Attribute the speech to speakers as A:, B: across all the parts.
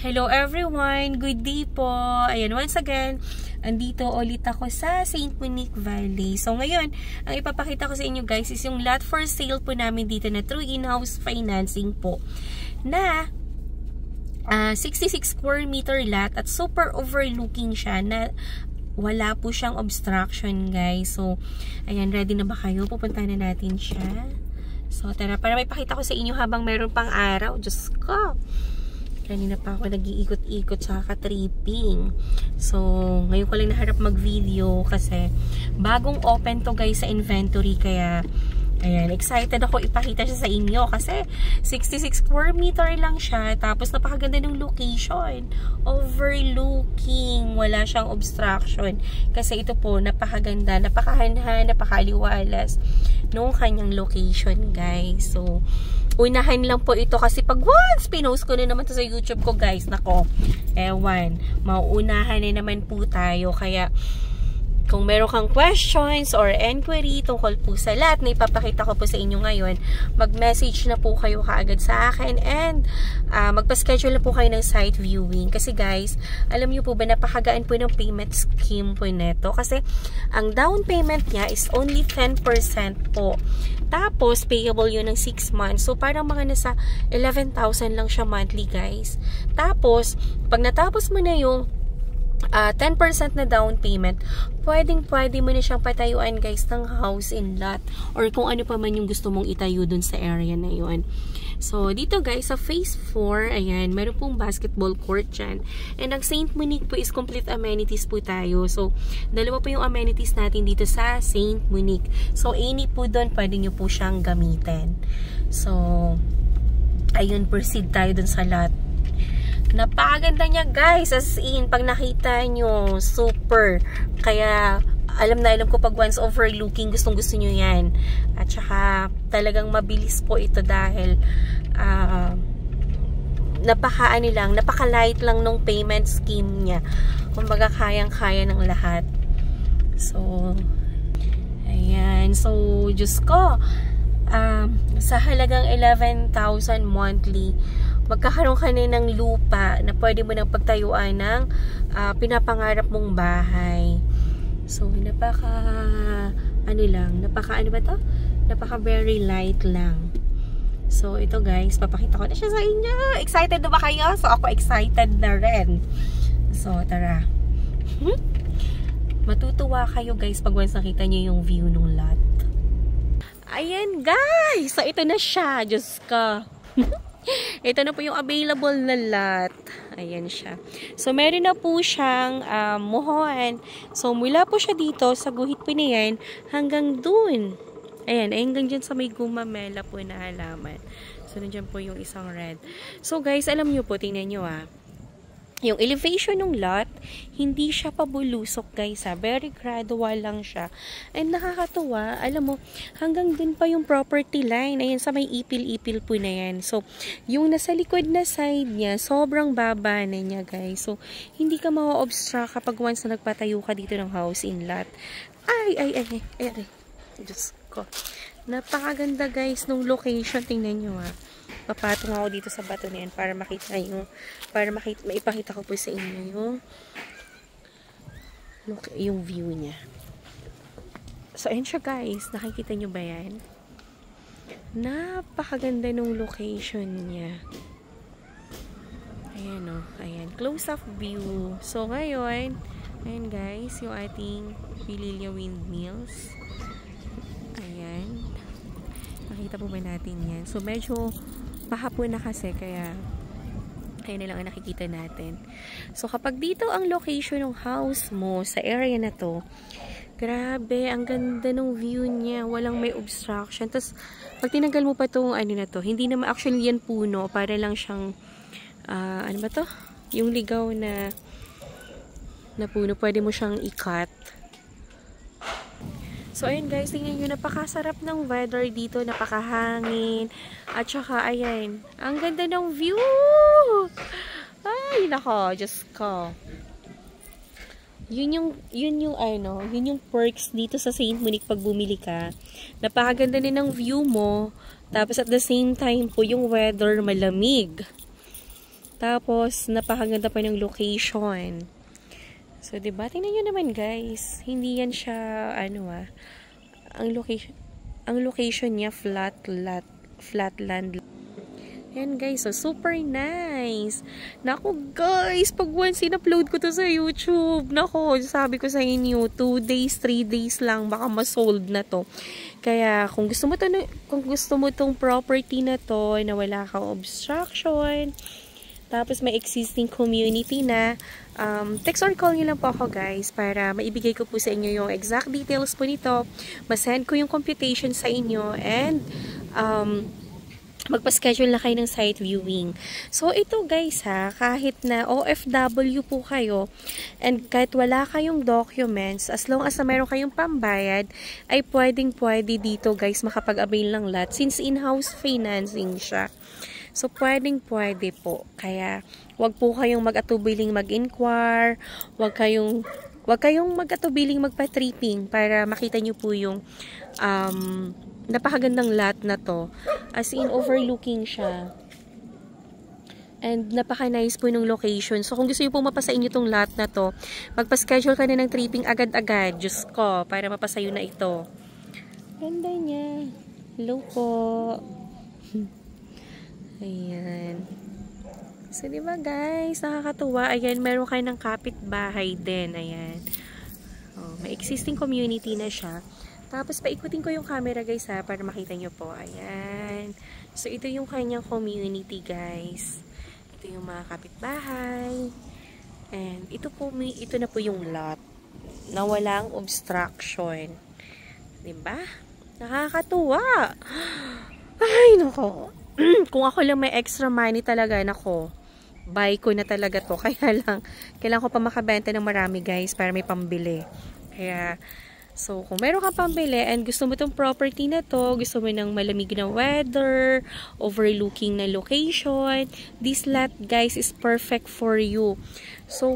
A: Hello everyone! Good day po! Ayan, once again, andito ulit ako sa St. Monique Valley. So ngayon, ang ipapakita ko sa inyo guys is yung lot for sale po namin dito na through in-house financing po. Na 66 square meter lot at super overlooking siya na wala po siyang obstruction guys. So, ayan, ready na ba kayo? Pupunta na natin siya. So, tara, para may pakita ko sa inyo habang meron pang araw. Diyos ko! Kanina pa ako nag-iikot-ikot sa tripping. So, ngayon ko lang naharap mag-video kasi bagong open to guys sa inventory. Kaya, ayan, excited ako ipakita siya sa inyo kasi 66 square meter lang siya. Tapos, napakaganda ng location. Overlooking. Wala siyang obstruction. Kasi ito po, napakaganda, napakahanhan, napakaliwalas nung kanyang location, guys. So, unahan lang po ito kasi pag once pinost ko na naman to sa YouTube ko guys, nako, ewan, mauunahan na naman po tayo. Kaya kung meron kang questions or inquiry tungkol po sa lahat na ipapakita ko po sa inyo ngayon, mag-message na po kayo kaagad sa akin and magpa-schedule na po kayo ng site viewing. Kasi guys, alam niyo po ba, napakagaan po ng payment scheme po neto. Kasi ang down payment niya is only 10% po. Tapos, payable yun ng 6 months. So, parang mga nasa 11,000 lang siya monthly guys. Tapos, pag natapos mo na yung 10% na down payment, pwede mo na siyang patayuan guys ng house in lot or kung ano pa man yung gusto mong itayo dun sa area na yun. So, dito guys, sa phase 4, ayan, meron pong basketball court dyan. And ang St. Monique po is complete amenities po tayo. So, dalawa po yung amenities natin dito sa St. Monique. So, any po doon, pwede nyo po siyang gamitin. So, ayun, proceed tayo dun sa lot. Napakaganda niya guys, as in, pag nakita nyo, super. Kaya, alam ko pag once overlooking, gustong gusto nyo yan. At saka, talagang mabilis po ito dahil napaka-light lang nung payment scheme niya. Kumbaga, kayang-kaya ng lahat. So, ayan. So, Diyos ko, sa halagang 11,000 monthly, magkakaroon ka na ng lupa na pwede mo nang pagtayuan ng pinapangarap mong bahay. So, napaka very light lang. So, ito guys, papakita ko na siya sa inyo. Excited na ba kayo? So, ako excited na rin. So, tara. Matutuwa kayo guys pag once nakita nyo yung view ng lot. Ayan guys! So, ito na siya. Diyos ko. Ito na po yung available na lot. Ayan siya. So, meron na po siyang muhon. So, mula po siya dito sa guhit po na yan hanggang dun. Ayan, hanggang dyan sa may gumamela po na halaman. So, nandiyan po yung isang red. So, guys, alam nyo po, tingnan nyo yung elevation ng lot, hindi siya pabulusok guys ha. Very gradual lang siya. And nakakatuwa, alam mo, hanggang dun pa yung property line. Ayan, sa may ipil-ipil po na yan. So, yung nasa likod na side niya, sobrang baba na niya guys. So, hindi ka ma-obstruct kapag once na nagpatayo ka dito ng house in lot. Ay. Diyos ko. Napakaganda guys nung location. Tingnan nyo ha. Papatong ako dito sa bato na yan para maipakita ko po sa inyo yung view niya. So, ayun siya guys. Nakikita nyo ba yan? Napakaganda nung location niya. Ayan o. Ayan. Close-up view. So, ngayon, ayan guys, yung ating Pililya Windmills. Ayan. Nakita po ba natin yan? So, medyo pahapon na kasi, kaya ayun na lang ang nakikita natin. So, kapag dito ang location ng house mo sa area na to, grabe, ang ganda ng view niya. Walang may obstruction. Tapos, pag tinanggal mo pa itong na to, hindi naman actually yan puno. Para lang siyang, ano ba to? Yung ligaw na puno. Pwede mo siyang i-cut. So, ayun guys, tingnan nyo, napakasarap ng weather dito, napakahangin, at saka, ayan, ang ganda ng view! Ay, nako, Diyos ko. Yun yung perks dito sa St. Monique pag bumili ka. Napakaganda din ng view mo, tapos at the same time po, yung weather malamig. Tapos, napakaganda pa ng location. So, diba? Tingnan nyo naman, guys. Hindi yan siya, ang location niya, flatland. Yan, guys. So, super nice. Naku, guys. Pag once in-upload ko to sa YouTube, naku, sabi ko sa inyo, 2 days, 3 days lang, baka ma-sold na to. Kaya, kung gusto mo tong property na to, na wala kang obstruction, tapos may existing community na, text or call nyo lang po ako, guys, para maibigay ko po sa inyo yung exact details po nito, masend ko yung computation sa inyo, and, magpa-schedule na kayo ng site viewing. So, ito guys ha, kahit na OFW po kayo, and kahit wala kayong documents, as long as na meron kayong pambayad, ay pwedeng-pwede dito guys makapag-avail ng lot, since in-house financing siya. So, pwedeng-pwede po. Kaya, wag po kayong mag-atubiling mag-inquire, wag kayong mag-atubiling magpa-tripping para makita nyo po yung napakagandang lot na to. As in, overlooking siya. And napaka-nice po ng location. So, kung gusto nyo pong mapasa inyo itong lot na to, magpa-schedule ka na ng tripping agad-agad. Diyos ko, para mapasayo na ito. Ganda niya. Hello po. Ayan. So, diba guys, nakakatuwa. Ayan, meron kayo ng kapitbahay din. Ayan. Oh, may existing community na siya. Tapos, paikutin ko yung camera guys ha, para makita nyo po. Ayan. So, ito yung kanyang community guys. Ito yung mga kapitbahay. And, ito na po yung lot na walang obstruction. Diba? Nakakatuwa. Ay, nako. Kung ako lang may extra money talaga, nako. Buy ko na talaga to. Kaya lang, kailangan ko pa makabenta ng marami guys para may pambili. Kaya, so, kung meron kang pambili and gusto mo itong property na to, gusto mo ng malamig na weather, overlooking na location, this lot, guys, is perfect for you. So,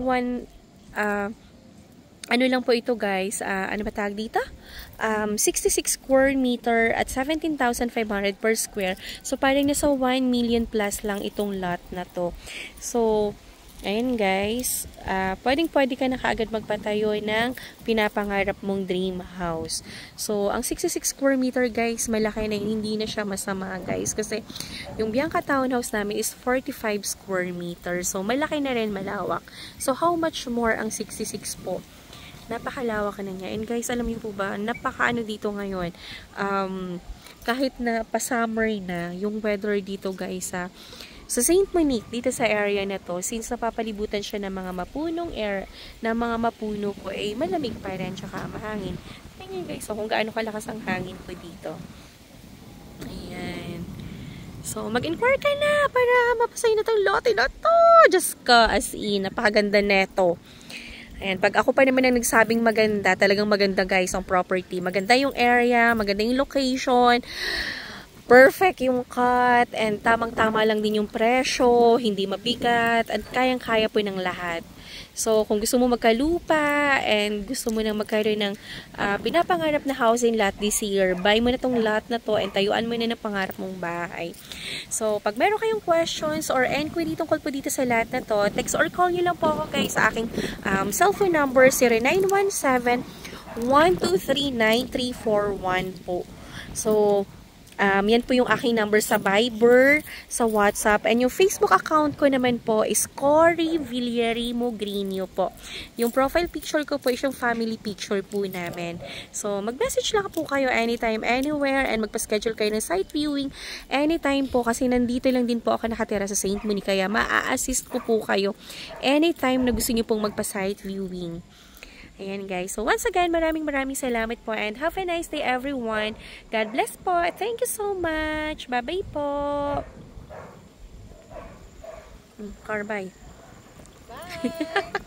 A: ano lang po ito, guys, ano ba tawag dito? 66 square meter at 17,500 per square. So, parang nasa 1 million plus lang itong lot na to. So, ayan guys, pwedeng-pwede ka na kaagad magpatayo ng pinapangarap mong dream house. So, ang 66 square meter guys, malaki na, hindi na siya masama guys. Kasi, yung Bianca Townhouse namin is 45 square meter. So, malaki na rin, malawak. So, how much more ang 66 po? Napakalawak na niya. And guys, alam niyo po ba, napakaano dito ngayon. Kahit na pa-summer na, yung weather dito guys sa St. Monique, dito sa area na to, since napapalibutan siya ng mga mapuno po, eh, malamig pa rin, tsaka mahangin. Tingnan guys, so kung gaano kalakas ang hangin po dito. Ayan. So, mag-inquire ka na para mapasay na itong lote na to. Just ka, as in, napakaganda neto. Ayan, pag ako pa naman ang nagsabing maganda, talagang maganda guys ang property. Maganda yung area, maganda yung location, perfect yung cut, and tamang-tama lang din yung presyo, hindi mabigat, at kayang-kaya po ng lahat. So, kung gusto mo magkalupa, and gusto mo nang magkaroon ng pinapangarap na housing lot this year, buy mo na tong lot na to, and tayuan mo na ng pangarap mong bahay. So, pag meron kayong questions or inquiry tungkol po dito sa lot na to, text or call nyo lang po ako guys sa aking cellphone number, 0917-123-9341 po. So, yan po yung aking number sa Viber, sa WhatsApp, and yung Facebook account ko naman po is Cory Villarimo Grino po. Yung profile picture ko po is yung family picture po namin. So, mag-message lang po kayo anytime, anywhere, and magpa-schedule kayo ng site viewing anytime po, kasi nandito lang din po ako nakatira sa St. Monique, kaya maa-assist ko po kayo anytime na gusto nyo pong magpa-site viewing. Ayan guys. So once again, maraming salamat po, and have a nice day everyone. God bless po. Thank you so much. Bye-bye po. Car bye. Bye.